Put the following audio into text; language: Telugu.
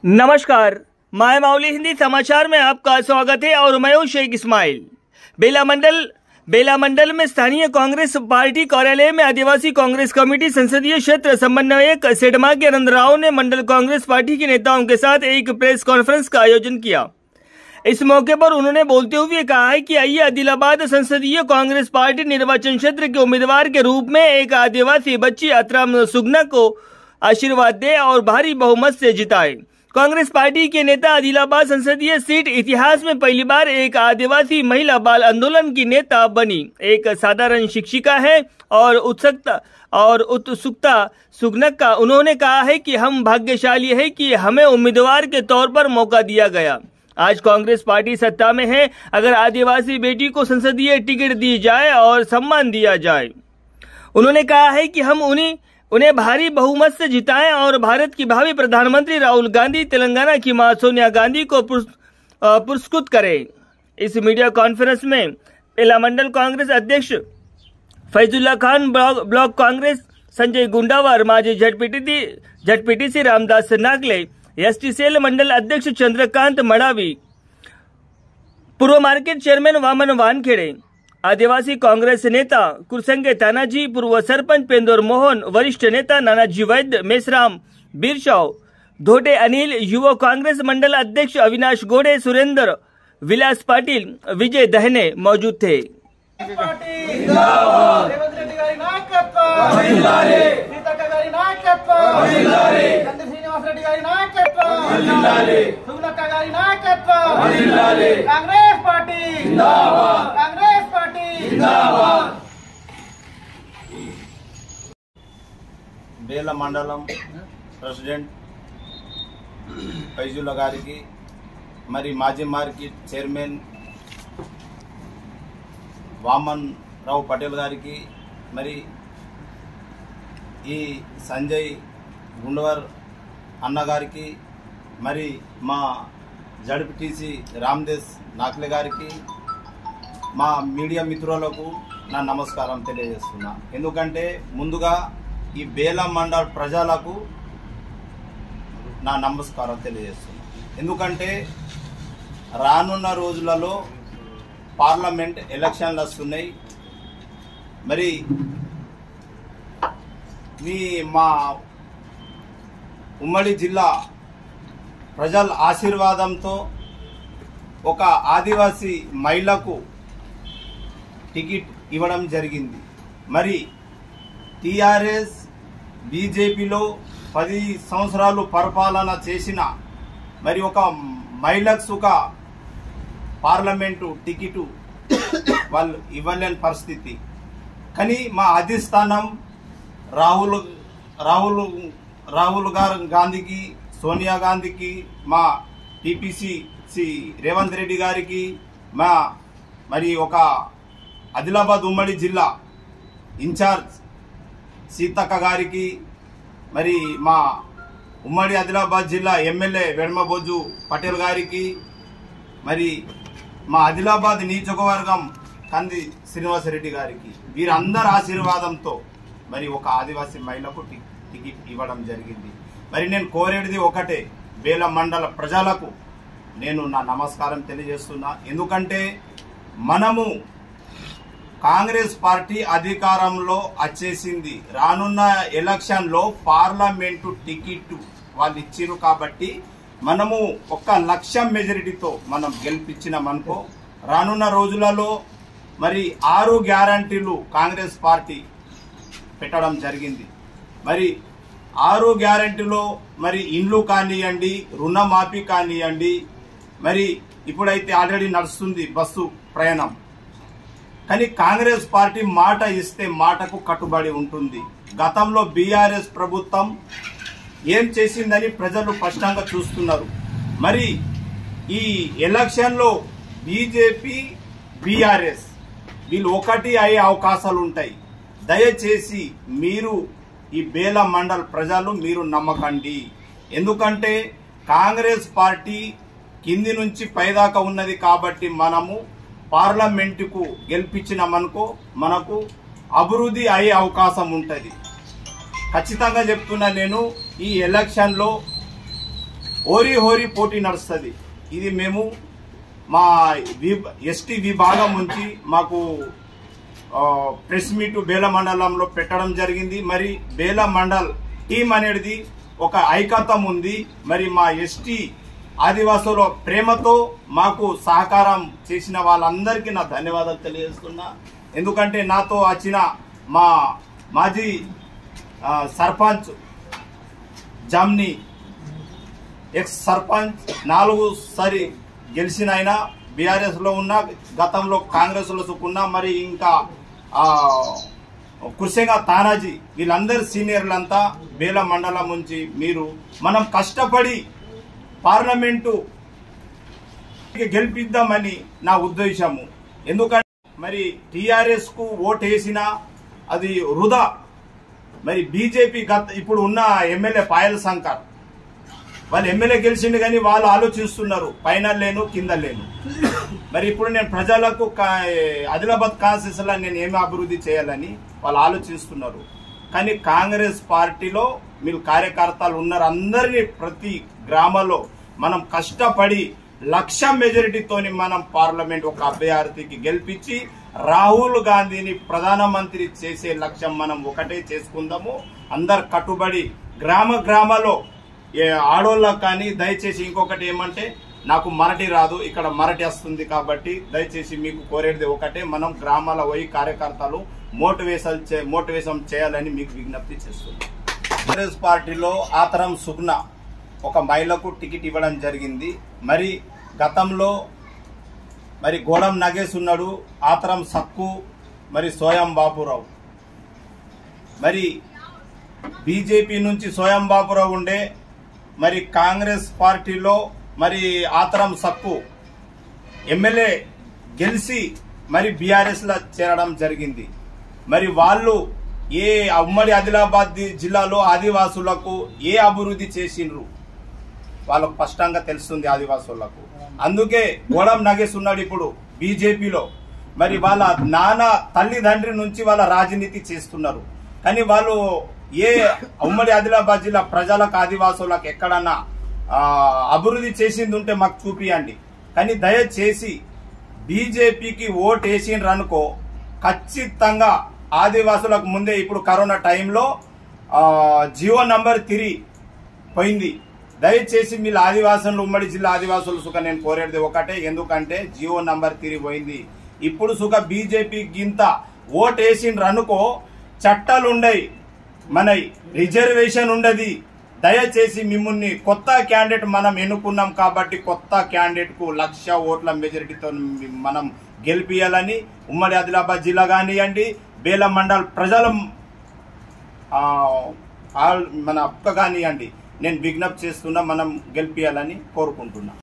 नमस्कार, माय माउली हिंदी समाचार में आपका स्वागत है और मैं हूं शेख इस्माइल। बेला मंडल में स्थानीय कांग्रेस पार्टी कार्यालय में आदिवासी कांग्रेस कमेटी संसदीय क्षेत्र समन्वयक सेठमाग्य आनंद राव ने मंडल कांग्रेस पार्टी के नेताओं के साथ एक प्रेस कॉन्फ्रेंस का आयोजन किया। इस मौके पर उन्होंने बोलते हुए कहा है कि आइए आदिलाबाद संसदीय कांग्रेस पार्टी निर्वाचन क्षेत्र के उम्मीदवार के रूप में एक आदिवासी बच्ची अतराम सुगना को आशीर्वाद दे और भारी बहुमत से जिताए। कांग्रेस पार्टी के नेता आदिलाबाद संसदीय सीट इतिहास में पहली बार एक आदिवासी महिला बाल आंदोलन की नेता बनी। एक साधारण शिक्षिका है और उत्सुकता सुगनक का उन्होंने कहा है कि हम भाग्यशाली है कि हमें उम्मीदवार के तौर पर मौका दिया गया। आज कांग्रेस पार्टी सत्ता में है। अगर आदिवासी बेटी को संसदीय टिकट दी जाए और सम्मान दिया जाए, उन्होंने कहा है कि हम उन्हें भारी बहुमत से जिताएं और भारत की भावी प्रधानमंत्री राहुल गांधी, तेलंगाना की मां सोनिया गांधी को पुरस्कृत करें। इस मीडिया कॉन्फ्रेंस में बेला मंडल कांग्रेस अध्यक्ष फैजुल्ला खान, ब्लॉक कांग्रेस संजय गुंडावर, माजी झटपीटीसी रामदास नागले, एसटी सेल मंडल अध्यक्ष चंद्रकांत मडावी, पूर्व मार्केट चेयरमैन वामन वानखेड़े, आदिवासी कांग्रेस नेता कुरसंगे तानाजी, पूर्व सरपंच पेंदोर मोहन, वरिष्ठ नेता नानाजी वैद्य, मेसराम बीरशाव, धोटे अनिल, युवा कांग्रेस मंडल अध्यक्ष अविनाश गोड़े, सुरेंद्र विलास पाटिल, विजय दहने मौजूद थे। बेला मंडलम प्रेसिडेंट फैजुल्ला गारिकी, मरी माजी मार्केट चेयरमैन वामन राव पटेल गारिकी, मरी ई संजय गुंडवर अन्न गारिकी, मरी मा జడ్పీటీసీ రామదాస్ నాక్లే గారికి, మా మీడియా మిత్రులకు నా నమస్కారం తెలియజేస్తున్నా। ఎందుకంటే ముందుగా ఈ బేలా మండల్ ప్రజలకు నా నమస్కారం తెలియజేస్తున్నా। ఎందుకంటే రానున్న రోజులలో పార్లమెంట్ ఎలక్షన్లు వస్తున్నాయి। మరి మా ఉమ్మడి జిల్లా ప్రజల ఆశీర్వాదంతో ఒక ఆదివాసీ మహిళకు టికెట్ ఇవ్వడం జరిగింది। మరి టీఆర్ఎస్ బీజేపీలో 10 సంవత్సరాలు పరిపాలన చేసిన మరి ఒక మహిళకు ఒక పార్లమెంటు టికెట్ వాళ్ళు ఇవ్వలేని పరిస్థితి। కానీ మా అధిష్టానం రాహుల్ గాంధీకి, సోనియా గాంధీకి, మా టీపీసీ రేవంత్ రెడ్డి గారికి, మరి ఒక ఆదిలాబాద్ ఉమ్మడి జిల్లా ఇన్ఛార్జ్ సీతక్క గారికి, మరి మా ఉమ్మడి ఆదిలాబాద్ జిల్లా ఎమ్మెల్యే వెడమబొజ్జు పటేల్ గారికి, మరి మా ఆదిలాబాద్ నియోజకవర్గం కంది శ్రీనివాసరెడ్డి గారికి, వీరందరి ఆశీర్వాదంతో మరి ఒక ఆదివాసీ మహిళకు టికెట్ ఇవ్వడం జరిగింది। మరి నేను కోరేది ఒకటే, బేలా మండల ప్రజలకు నేను నా నమస్కారం తెలియజేస్తున్నా। ఎందుకంటే మనము కాంగ్రెస్ పార్టీ అధికారంలో వచ్చేసింది, రానున్న ఎలక్షన్లో పార్లమెంటు టికెట్ వాళ్ళు ఇచ్చిరు కాబట్టి మనము 1 లక్ష మెజారిటీతో మనం గెలిపించినామనుకో, రానున్న రోజులలో మరి 6 గ్యారంటీలు కాంగ్రెస్ పార్టీ పెట్టడం జరిగింది। మరి 6 గ్యారంటీలో మరి ఇండ్లు కానివ్వండి, రుణమాఫీ కానివ్వండి, మరి ఇప్పుడైతే ఆల్రెడీ నడుస్తుంది బస్సు ప్రయాణం। కానీ కాంగ్రెస్ పార్టీ మాట ఇస్తే మాటకు కట్టుబడి ఉంటుంది। గతంలో బీఆర్ఎస్ ప్రభుత్వం ఏం చేసిందని ప్రజలు స్పష్టంగా చూస్తున్నారు। మరి ఈ ఎలక్షన్లో బీజేపీ, బీఆర్ఎస్ వీళ్ళు ఒకటి అయ్యే అవకాశాలు ఉంటాయి। దయచేసి మీరు ఈ బేలా మండల్ ప్రజలు మీరు నమ్మకండి। ఎందుకంటే కాంగ్రెస్ పార్టీ కింది నుంచి పైదాకా ఉన్నది కాబట్టి మనము పార్లమెంటుకు గెలిపించినామనుకో మనకు అభివృద్ధి అయ్యే అవకాశం ఉంటుంది। ఖచ్చితంగా చెప్తున్నా, నేను ఈ ఎలక్షన్లో హోరీ హోరీ పోటీ నడుస్తుంది. ఇది మేము మా ఎస్టీ విభాగం నుంచి మాకు ప్రెస్ మీట్ బేల మండలంలో పెట్టడం జరిగింది. మరి బేల మండల్ టీం అనేది ఒక ఐకత్వం ఉంది. మరి మా ఎస్టీ ఆదివాసుల ప్రేమతో మాకు సహకారం చేసిన వాళ్ళందరికీ నా ధన్యవాదాలు తెలియజేస్తున్నా. ఎందుకంటే నాతో వచ్చిన మా మాజీ సర్పంచ్ జామ్ని ఎక్స్ సర్పంచ్ 4 సారి గెలిచిన ఆయన బీఆర్ఎస్ లో ఉన్న, గతంలో కాంగ్రెస్ లో సుకున్నా, మరి ఇంకా కుర్సేగా తానాజీ, వీళ్ళందరూ సీనియర్లంతా బేల మండలం నుంచి మనం కష్టపడి పార్లమెంటు గెలిపిద్దామని నా ఉద్దేశము. ఎందుకంటే మరి టీఆర్ఎస్ కు ఓటేసినా అది వృధా. మరి బీజేపీ ఇప్పుడు ఉన్న ఎమ్మెల్యే పాయల్ శంకర్ వాళ్ళు ఎమ్మెల్యే గెలిచిండు కానీ వాళ్ళు ఆలోచిస్తున్నారు పైన లేను కింద లేను. మరి ఇప్పుడు నేను ప్రజలకు ఆదిలాబాద్ కాన్స్టిట్యూన్సీలో నేను ఏమి అభివృద్ధి చేయాలని వాళ్ళు ఆలోచిస్తున్నారు. కానీ కాంగ్రెస్ పార్టీలో మీరు కార్యకర్తలు ఉన్నారు, అందరినీ ప్రతి గ్రామంలో మనం కష్టపడి 1,00,000 మెజారిటీతోని మనం పార్లమెంట్ ఒక అభ్యర్థికి గెలిపించి రాహుల్ గాంధీని ప్రధానమంత్రి చేసే లక్ష్యం మనం ఒకటే చేసుకుందాము. అందరు కట్టుబడి గ్రామాల్లో ఆడోళ్ళకు కానీ దయచేసి ఇంకొకటి ఏమంటే, నాకు మరాఠీ రాదు, ఇక్కడ మరాఠీ వస్తుంది కాబట్టి దయచేసి మీకు కోరేది ఒకటే, మనం గ్రామాల పోయి కార్యకర్తలు మోటివేషన్ చేయాలని మీకు విజ్ఞప్తి చేస్తున్నాం. కాంగ్రెస్ పార్టీలో ఆతరం సుగ్న ఒక మహిళకు టికెట్ ఇవ్వడం జరిగింది. మరి గతంలో మరి గోడం నగేష్ ఉన్నాడు, ఆతరం సక్కు, మరి సోయం బాపురావు. మరి బీజేపీ నుంచి సోయం బాపురావు ఉండే, మరి కాంగ్రెస్ పార్టీలో మరి ఆతరం సక్కు ఎమ్మెల్యే గెలిచి మరి బీఆర్ఎస్ లో చేరడం జరిగింది. మరి వాళ్ళు ఏ ఉమ్మడి ఆదిలాబాద్ జిల్లాలో ఆదివాసులకు ఏ అభివృద్ధి చేసిండ్రు వాళ్ళకు స్పష్టంగా తెలుస్తుంది ఆదివాసులకు. అందుకే గోడం నగేష్ ఉన్నాడు ఇప్పుడు బీజేపీలో. మరి వాళ్ళ నాన్న తల్లిదండ్రి నుంచి వాళ్ళ రాజనీతి చేస్తున్నారు. కానీ వాళ్ళు ఏ ఉమ్మడి ఆదిలాబాద్ జిల్లా ప్రజలకు ఆదివాసులకు ఎక్కడన్నా అభివృద్ధి చేసింది ఉంటే మాకు చూపియండి. కానీ దయచేసి బీజేపీకి ఓటు వేసిండ్రు అనుకో, ఖచ్చితంగా ఆదివాసులకు ముందే ఇప్పుడు కరోనా టైంలో జియో నంబర్ 3 పోయింది. దయచేసి మీరు ఆదివాసులు ఉమ్మడి జిల్లా ఆదివాసులు సుఖ నేను కోరేది ఒకటే, ఎందుకంటే జియో నంబర్ 3 పోయింది. ఇప్పుడు సుఖ బీజేపీ గింత ఓటు వేసిండ్రు అనుకో, చట్టాలు ఉండయి, మన రిజర్వేషన్ ఉండదు. దయచేసి మిమ్మల్ని కొత్త క్యాండిడేట్ మనం ఎన్నుకున్నాం కాబట్టి కొత్త క్యాండిడేట్ కు 1,00,000 ఓట్ల మెజారిటీతో మనం గెలిపియాలని ఉమ్మడి ఆదిలాబాద్ జిల్లా కానివ్వండి, బేల మండల్ ప్రజల మన అక్క కానివ్వండి, నేను విజ్ఞప్తి చేస్తున్నా, మనం గెలిపియాలని కోరుకుంటున్నా.